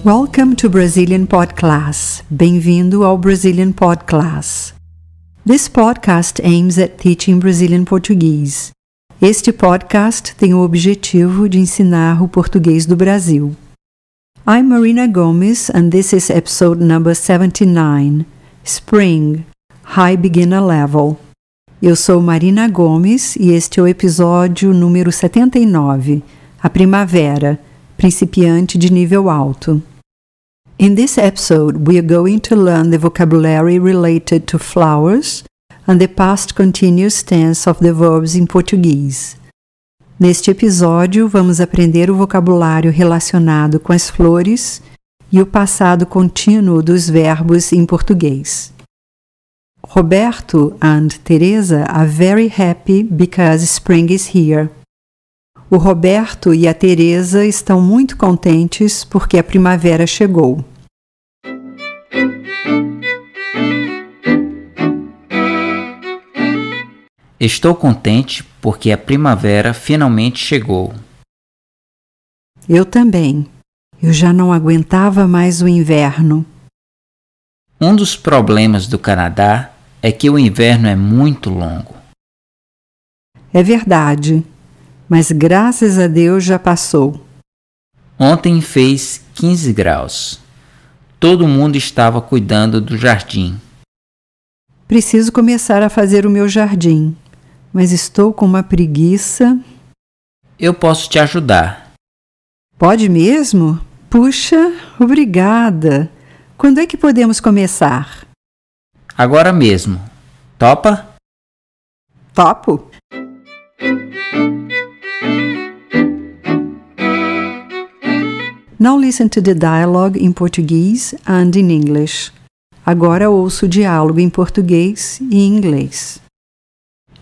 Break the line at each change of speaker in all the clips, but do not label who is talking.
Welcome to Brazilian Podcast. Bem-vindo ao Brazilian Podcast. This podcast aims at teaching Brazilian Portuguese. Este podcast tem o objetivo de ensinar o português do Brasil. I'm Marina Gomes and this is episode number 79, Spring, High Beginner Level. Eu sou Marina Gomes e este é o episódio número 79, a primavera, principiante de nível alto. In this episode, we are going to learn the vocabulary related to flowers and the past continuous tense of the verbs in Portuguese. Neste episódio, vamos aprender o vocabulário relacionado com as flores e o passado contínuo dos verbos em português. Roberto and Teresa are very happy because spring is here. O Roberto e a Teresa estão muito contentes porque a primavera chegou.
Estou contente porque a primavera finalmente chegou.
Eu também. Eu já não aguentava mais o inverno.
Um dos problemas do Canadá é que o inverno é muito longo.
É verdade, mas graças a Deus já passou.
Ontem fez 15 graus. Todo mundo estava cuidando do jardim.
Preciso começar a fazer o meu jardim, mas estou com uma preguiça.
Eu posso te ajudar.
Pode mesmo? Puxa, obrigada. Quando é que podemos começar?
Agora mesmo. Topa?
Topo! Now listen to the dialogue in Portuguese and in English. Agora ouço o diálogo em português e em inglês.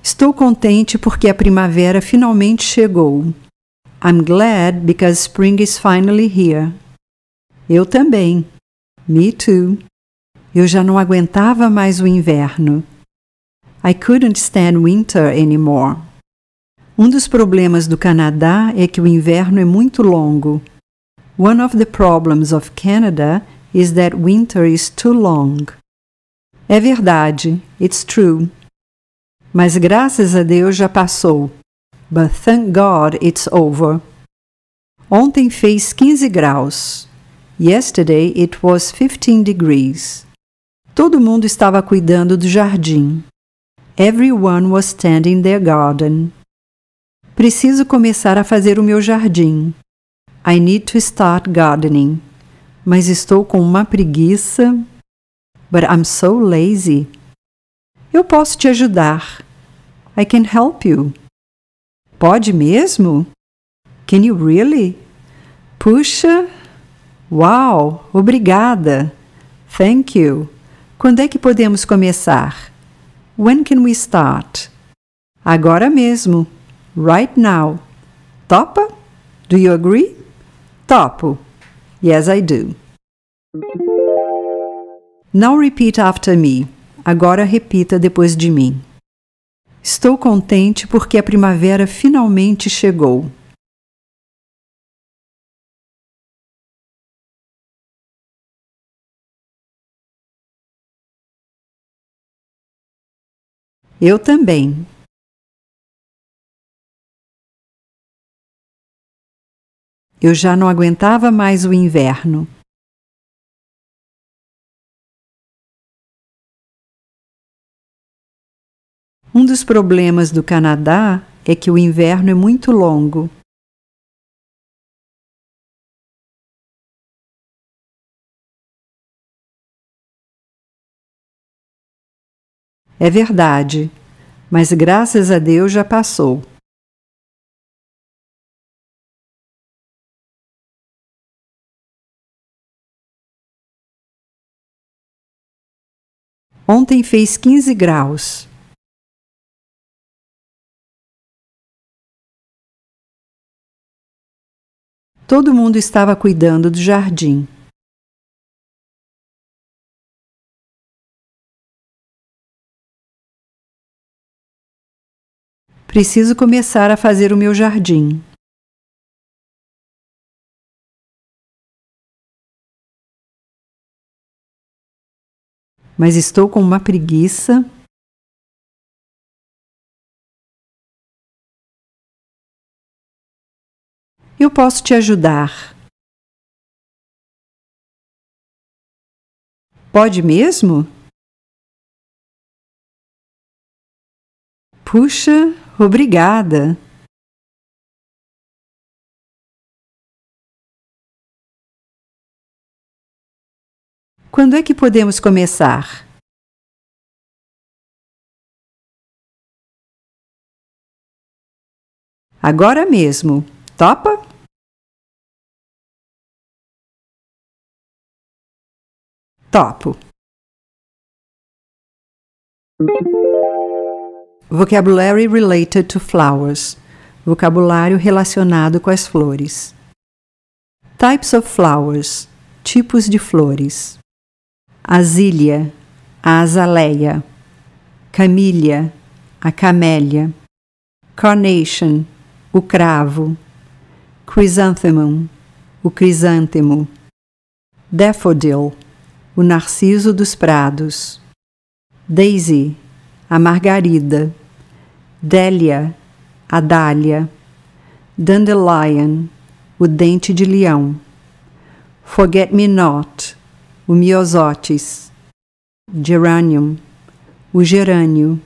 Estou contente porque a primavera finalmente chegou. I'm glad because spring is finally here. Eu também. Me too. Eu já não aguentava mais o inverno. I couldn't stand winter anymore. Um dos problemas do Canadá é que o inverno é muito longo. One of the problems of Canada is that winter is too long. É verdade, it's true. Mas graças a Deus já passou. But thank God it's over. Ontem fez 15 graus. Yesterday it was 15 degrees. Todo mundo estava cuidando do jardim. Everyone was tending their garden. Preciso começar a fazer o meu jardim. I need to start gardening. Mas estou com uma preguiça. But I'm so lazy. Eu posso te ajudar. I can help you. Pode mesmo? Can you really? Puxa! Uau! Obrigada! Thank you! Quando é que podemos começar? When can we start? Agora mesmo. Right now. Topa? Do you agree? Topo. Yes, I do. Now repeat after me. Agora repita depois de mim. Estou contente porque a primavera finalmente chegou. Eu também. Eu já não aguentava mais o inverno. Um dos problemas do Canadá é que o inverno é muito longo. É verdade, mas graças a Deus já passou. Ontem fez 15 graus. Todo mundo estava cuidando do jardim. Preciso começar a fazer o meu jardim. mas estou com uma preguiça. Eu posso te ajudar. Pode mesmo? Puxa, obrigada. Quando é que podemos começar? Agora mesmo. Topa? Topo. Vocabulary related to flowers. Vocabulário relacionado com as flores. Types of flowers. Tipos de flores. Azília, a azaleia. Camellia, a camélia. Carnation, o cravo. Chrysanthemum, o crisântemo. Daffodil, o narciso dos prados. Daisy, a margarida. Dahlia, a dália. Dandelion, o dente de leão. Forget-me-not, o miosotis. Geranium, o gerânio.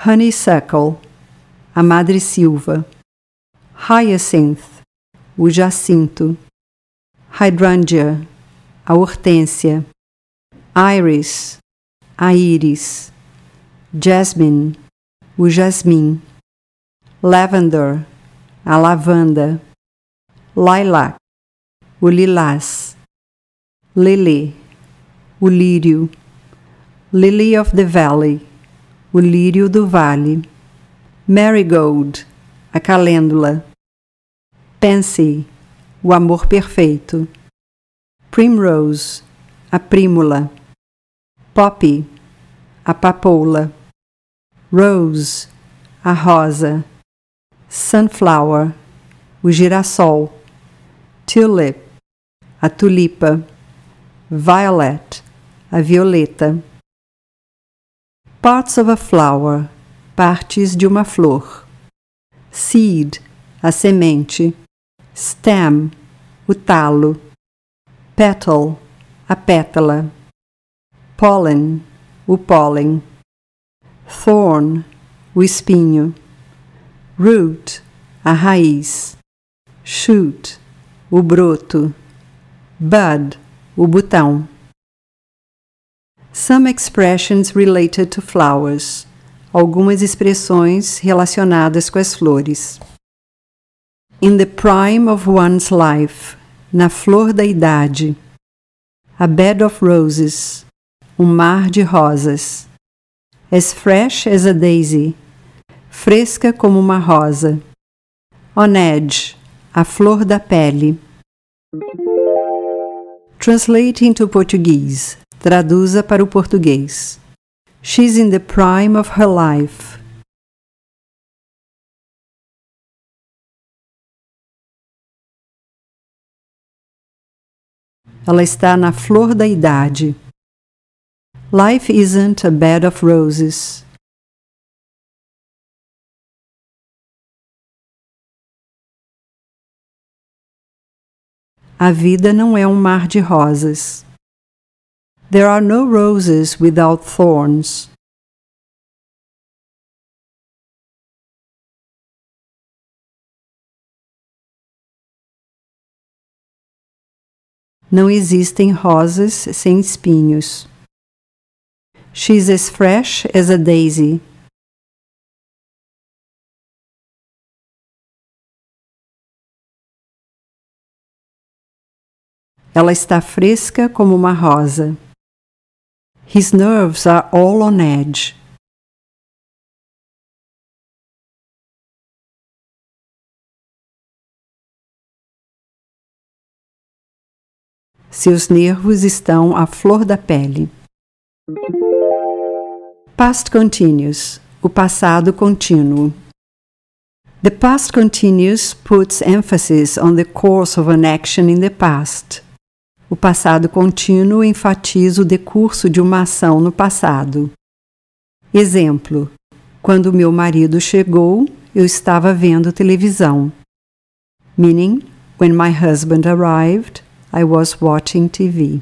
Honeysuckle, a madressilva. Hyacinth, o jacinto. Hydrangea, a hortênsia. Iris, a íris. Jasmine, o jasmim. Lavender, a lavanda. Lilac, o lilás. Lily, o lírio. Lily of the Valley, o lírio do vale. Marigold, a calêndula. Pansy, o amor perfeito. Primrose, a prímula. Poppy, a papoula. Rose, a rosa. Sunflower, o girassol. Tulip, a tulipa. Violet, a violeta. Parts of a flower, partes de uma flor. Seed, a semente. Stem, o talo. Petal, a pétala. Pollen, o pólen. Thorn, o espinho. Root, a raiz. Shoot, o broto. Bud, o botão. Some expressions related to flowers. Algumas expressões relacionadas com as flores. In the prime of one's life. Na flor da idade. A bed of roses. Mar de rosas. As fresh as a daisy. Fresca como uma rosa. On edge. A flor da pele. Translate into Portuguese. Traduza para o português. She's in the prime of her life. Ela está na flor da idade. Life isn't a bed of roses. A vida não é mar de rosas. There are no roses without thorns. Não existem rosas sem espinhos. She's as fresh as a daisy. Ela está fresca como uma rosa. His nerves are all on edge. Seus nervos estão à flor da pele. Past continuous. O passado contínuo. The past continuous puts emphasis on the course of an action in the past. O passado contínuo enfatiza o decurso de uma ação no passado. Exemplo: quando meu marido chegou, eu estava vendo televisão. Meaning, when my husband arrived, I was watching TV.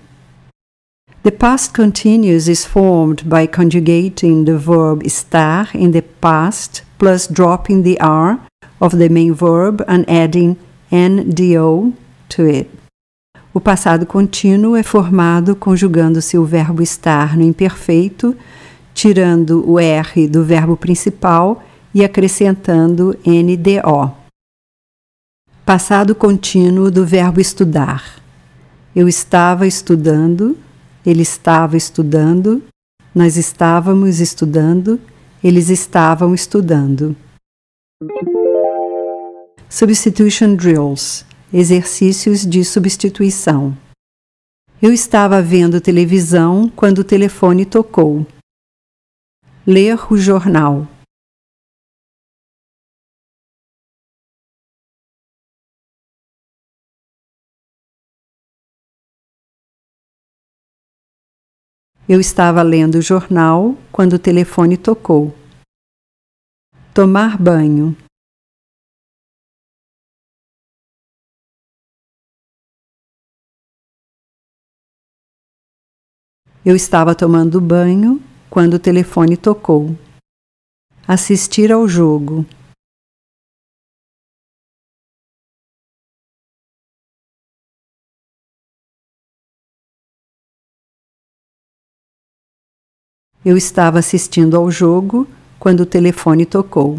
The past continuous is formed by conjugating the verb estar in the past plus dropping the R of the main verb and adding NDO to it. O passado contínuo é formado conjugando-se o verbo estar no imperfeito, tirando o R do verbo principal e acrescentando NDO. Passado contínuo do verbo estudar. Eu estava estudando, ele estava estudando, nós estávamos estudando, eles estavam estudando. Substitution drills. Exercícios de substituição. Eu estava vendo televisão quando o telefone tocou. Ler o jornal. Eu estava lendo o jornal quando o telefone tocou. Tomar banho. Eu estava tomando banho quando o telefone tocou. Assistir ao jogo. Eu estava assistindo ao jogo quando o telefone tocou.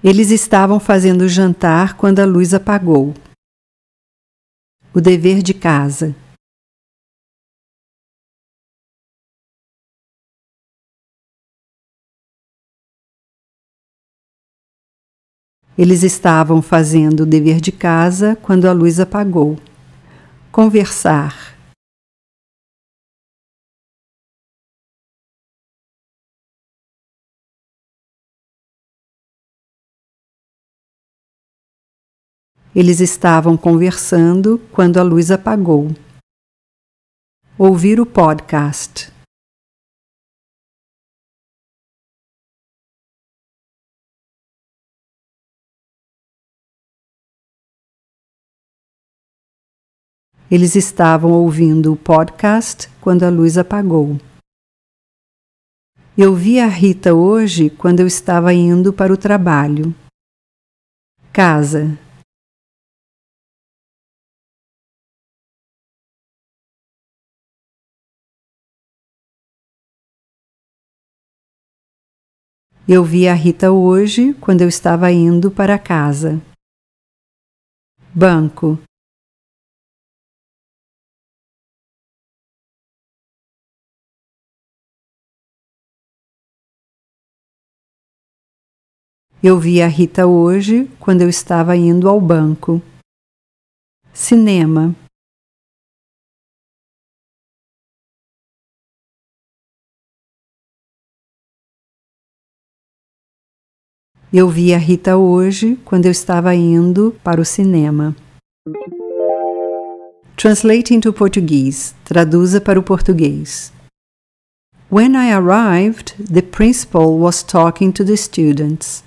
Eles estavam fazendo jantar quando a luz apagou. O dever de casa. Eles estavam fazendo o dever de casa quando a luz apagou. Conversar. Eles estavam conversando quando a luz apagou. Ouvir o podcast. Eles estavam ouvindo o podcast quando a luz apagou. Eu vi a Rita hoje quando eu estava indo para o trabalho. Casa. Eu vi a Rita hoje quando eu estava indo para casa. Banco. Eu vi a Rita hoje quando eu estava indo ao banco. Cinema. Eu vi a Rita hoje quando eu estava indo para o cinema. Translate into Portuguese. Traduza para o português. When I arrived, the principal was talking to the students.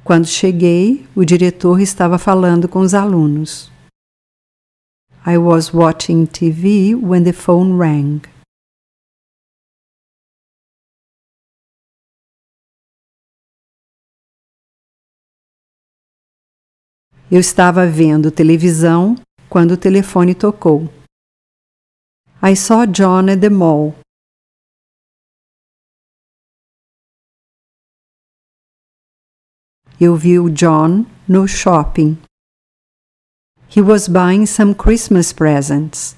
Quando cheguei, o diretor estava falando com os alunos. I was watching TV when the phone rang. Eu estava vendo televisão quando o telefone tocou. I saw John at the mall. Eu vi o John no shopping. He was buying some Christmas presents.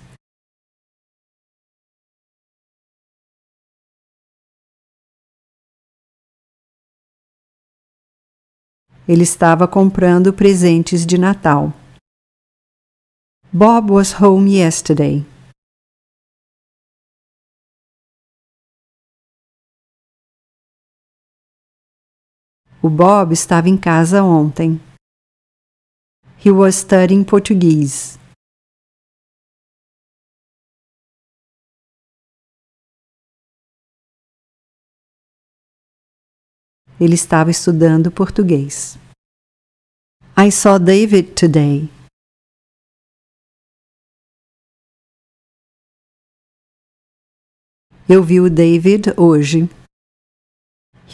Ele estava comprando presentes de Natal. Bob was home yesterday. O Bob estava em casa ontem. He was studying Portuguese. Ele estava estudando português. I saw David today. Eu vi o David hoje.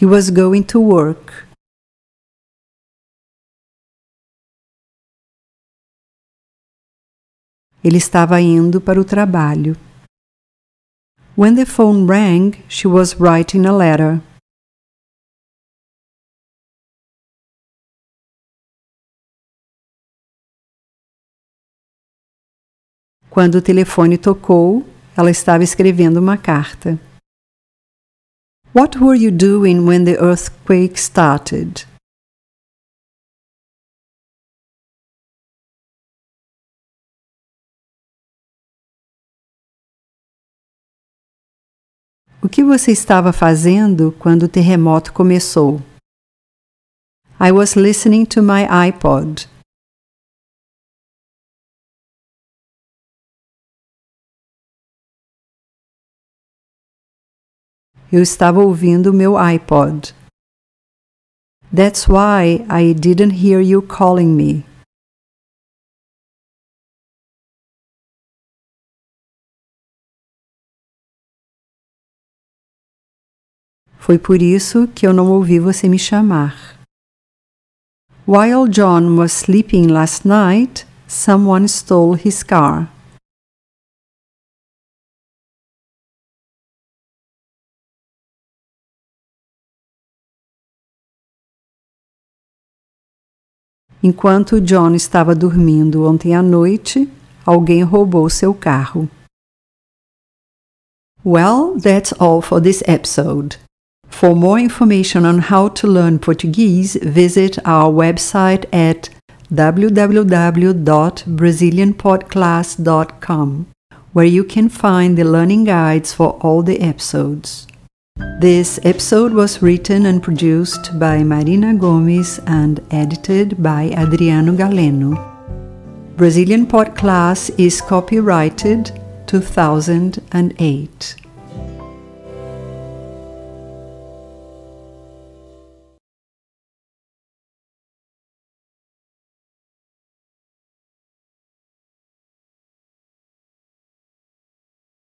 He was going to work. Ele estava indo para o trabalho. When the phone rang, she was writing a letter. Quando o telefone tocou, ela estava escrevendo uma carta. What were you doing when the earthquake started? O que você estava fazendo quando o terremoto começou? I was listening to my iPod. Eu estava ouvindo o meu iPod. That's why I didn't hear you calling me. Foi por isso que eu não ouvi você me chamar. While John was sleeping last night, someone stole his car. Enquanto John estava dormindo ontem à noite, alguém roubou seu carro. Well, that's all for this episode. For more information on how to learn Portuguese, visit our website at www.brazilianpodclass.com, where you can find the learning guides for all the episodes. This episode was written and produced by Marina Gomes and edited by Adriano Galeno. Brazilian Podcast is copyrighted 2008.